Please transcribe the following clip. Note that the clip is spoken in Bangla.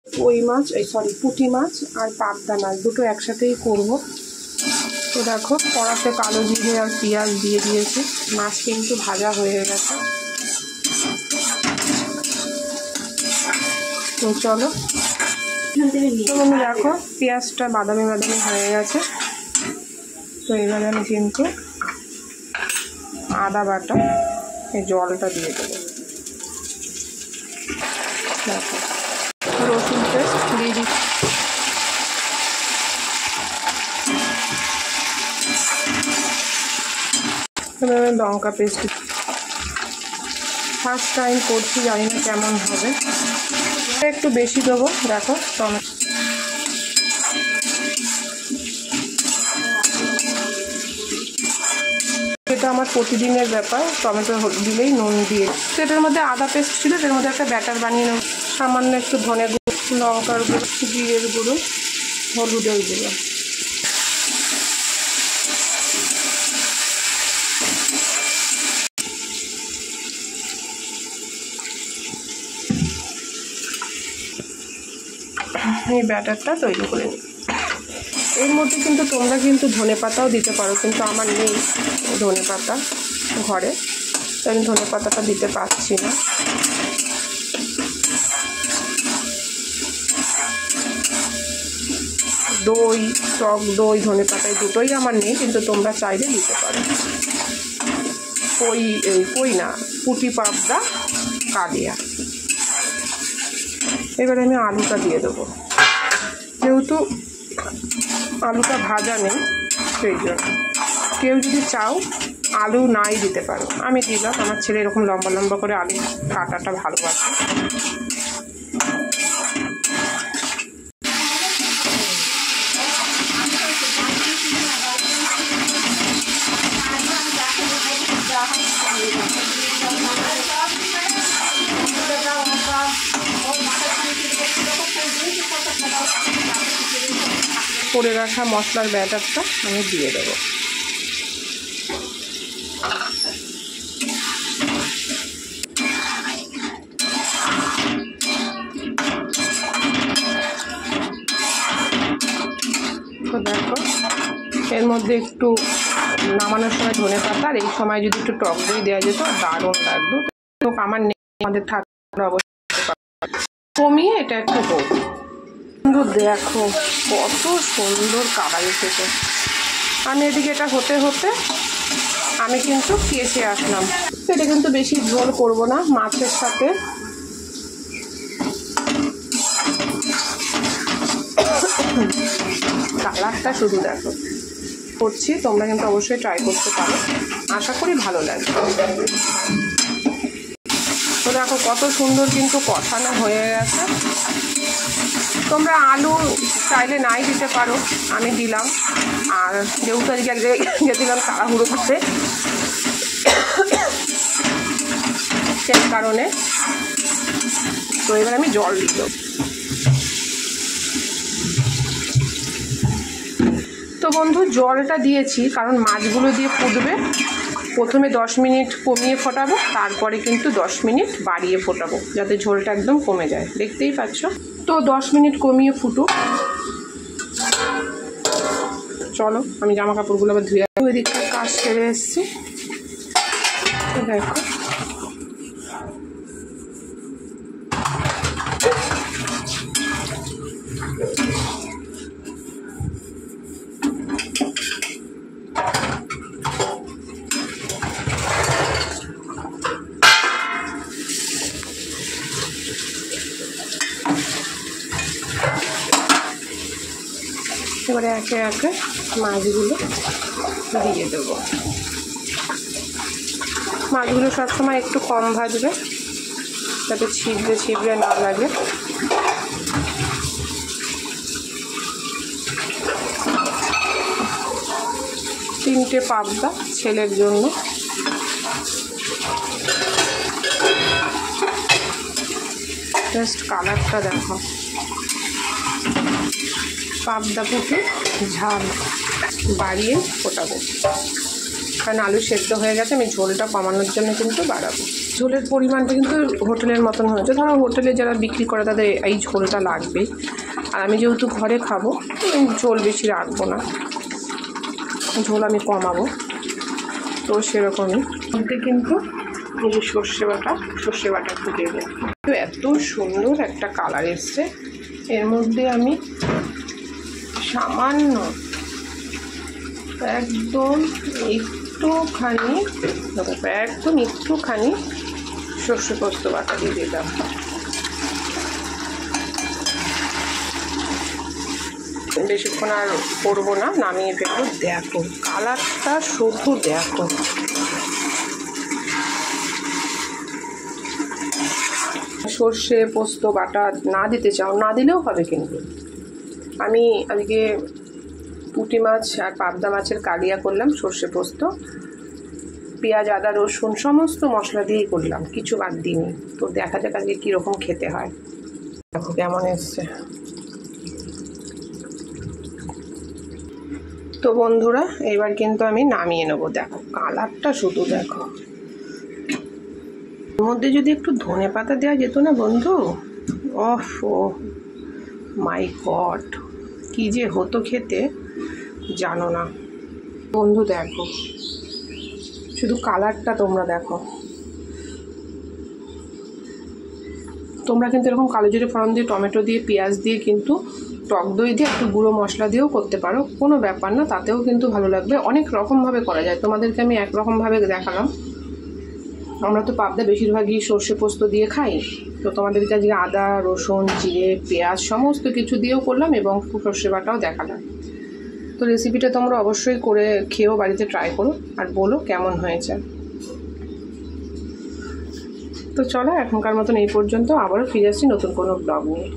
কই মাছ, সরি পুঁটি মাছ আর পাবদা মাছ দুটো একসাথেই করব। তো দেখো কড়াতে কালো জিরে আর পেঁয়াজ দিয়ে দিয়েছি, মাছ কিন্তু ভাজা হয়ে গেছে। তো চলো, তো আমি দেখো পেঁয়াজটা বাদামি বাদামি হয়ে গেছে। তো এবারে আমি কিন্তু আদা বাটা এই জলটা দিয়ে দেবো। দেখো রসুন পেস্ট দিয়ে দিচ্ছি, লঙ্কা পেস্ট। ফার্স্ট টাইম করছি, জানি না কেমন হবে, একটু বেশি দেবো। দেখো টমেটো, এটা আমার প্রতিদিনের ব্যাপার, টমেটো দিলেই নুন দিয়ে। এটার মধ্যে আদা পেস্ট ছিল, এটার মধ্যে একটা ব্যাটার বানিয়ে নেব। সামান্য একটু ধনে গুঁড়ো, লঙ্কার গুঁড়ো, জিরের গুঁড়ো, হলুদের গুঁড়ো। এই ব্যাটারটা তৈরি করে নিই। এর মধ্যে কিন্তু তোমরা কিন্তু ধনেপাতাও দিতে পারো, কিন্তু আমার নেই ধনেপাতা ঘরে, তাই আমি ধনেপাতাটা দিতে পারছি না। দই, টক দই, ধনেপাতা দুটোই আমার নেই, কিন্তু তোমরা চাইলে দিতে পারো। কই না, পুঁটি পাবদা কালিয়া। এবারে আমি আলুটা দিয়ে দেবো, যেহেতু আলুটা ভাজা নেই সেই জন্য। কেউ যদি চাও আলু নাই দিতে পারো, আমি দিলাম। আমার ছেলে এরকম লম্বা লম্বা করে আলু কাটাটা ভালোবাসে। করে রাখা মশলার ব্যাটারটা আমি দিয়ে দেবো। তো দেখো এর মধ্যে একটু নামানোর সময় ধনেপাতা, আর এই সময় যদি একটু টক দই দেওয়া যেত দারুণ লাগতো। তো আমার নেই, আমাদের থাকার অবস্থা কমিয়ে এটা একটু হোক। দেখো কত সুন্দর কালার এসেছে। আমি এদিকে এটা হতে হতে আমি কিন্তু কেসে আসলাম। এটা কিন্তু বেশি ঝোল করব না, মাছের সাথে কালারটা শুধু দেখো করছি। তোমরা কিন্তু অবশ্যই ট্রাই করতে পারো, আশা করি ভালো লাগবে। তো দেখো কত সুন্দর কিন্তু কষানো হয়ে গেছে। তোমরা আলু চাইলে নাই দিতে পারো, আমি দিলাম। আর যেহেতু আজকে গেছিলাম তাড়াহুড়ো করতে, সেই কারণে। তো এবার আমি জল দিই। তো বন্ধু জলটা দিয়েছি কারণ মাছগুলো দিয়ে ফুটবে। প্রথমে 10 মিনিট কমিয়ে ফোটাবো, তারপরে কিন্তু 10 মিনিট বাড়িয়ে ফোটাবো, যাতে ঝোলটা একদম কমে যায়। দেখতেই পাচ্ছ। তো 10 মিনিট কমিয়ে ফুটুক। চলো আমি জামা কাপড়গুলো আবার ধুয়ে ওই দিকটা কাজ সেরে এসছি। দেখো এবারে একে একে মাছগুলো দিয়ে দেবো। মাছগুলো সবসময় একটু কম ভাজবে, যাতে ছিবড়ে ছিবড়ে না লাগে। তিনটে পাবদা ছেলের জন্য। জাস্ট কালারটা দেখো। পাবদা পুঁটি ঝাল বাড়িয়ে ফোটাবো, কারণ আলু সেদ্ধ হয়ে গেছে। আমি ঝোলটা কমানোর জন্য কিন্তু বাড়াবো। ঝোলের পরিমাণটা কিন্তু হোটেলের মতন হয়েছে। ধরো হোটেলে যারা বিক্রি করে তাদের এই ঝোলটা লাগবেই, আর আমি যেহেতু ঘরে খাবো ঝোল বেশি রাখবো না, ঝোল আমি কমাবো। তো সেরকমই মধ্যে কিন্তু এই যে সর্ষে বাটা একটু দিয়ে দেবো। তো এত সুন্দর একটা কালার এসছে। এর মধ্যে আমি সামান্য একদম একটুখানি সর্ষে পোস্ত বাটা দিয়ে দিলাম। বেশিক্ষণ আর করবো না, নামিয়ে ফেলবো। দেখো কালারটা শুধু দেখো, সর্ষে পোস্ত বাটা না দিতে চাও না দিলেও হবে, কিন্তু আমি আজকে পুঁটি মাছ আর পাবদা মাছের কালিয়া করলাম, সর্ষে পোস্ত, পেঁয়াজ আদা রসুন সমস্ত মশলা দিয়েই করলাম, কিছু বাদ দিইনি। তো দেখা যাক আজকে কীরকম খেতে হয়। দেখো কেমন এসছে। তো বন্ধুরা এবার কিন্তু আমি নামিয়ে নেবো। দেখো কালারটা শুধু দেখো। এর মধ্যে যদি একটু ধনে পাতা দেওয়া যেত না বন্ধু, ওহ মাই গড, কি যে হতো খেতে জানো না বন্ধু। দেখো শুধু কালারটা তোমরা দেখো। তোমরা কিন্তু এরকম কালো জিরে ফোড়ন দিয়ে, টমেটো দিয়ে, পেঁয়াজ দিয়ে, কিন্তু টক দই দিয়ে, একটু গুঁড়ো মশলা দিয়েও করতে পারো, কোনো ব্যাপার না, তাতেও কিন্তু ভালো লাগবে। অনেক রকমভাবে করা যায়, তোমাদেরকে আমি একরকমভাবে দেখালাম। আমরা তো পাবদা বেশিরভাগই সর্ষে পোস্ত দিয়ে খাই, তো তোমাদেরকে আজকে আদা রসুন জিরে পেঁয়াজ সমস্ত কিছু দিয়েও করলাম এবং সর্ষে বাটাও দেখালাম। তো রেসিপিটা তোমরা অবশ্যই করে খেয়েও বাড়িতে ট্রাই করো আর বলো কেমন হয়েছে। তো চলো এখনকার মতন এই পর্যন্ত, আবারও ফিরে আসছি নতুন কোনো ব্লগ নিয়ে।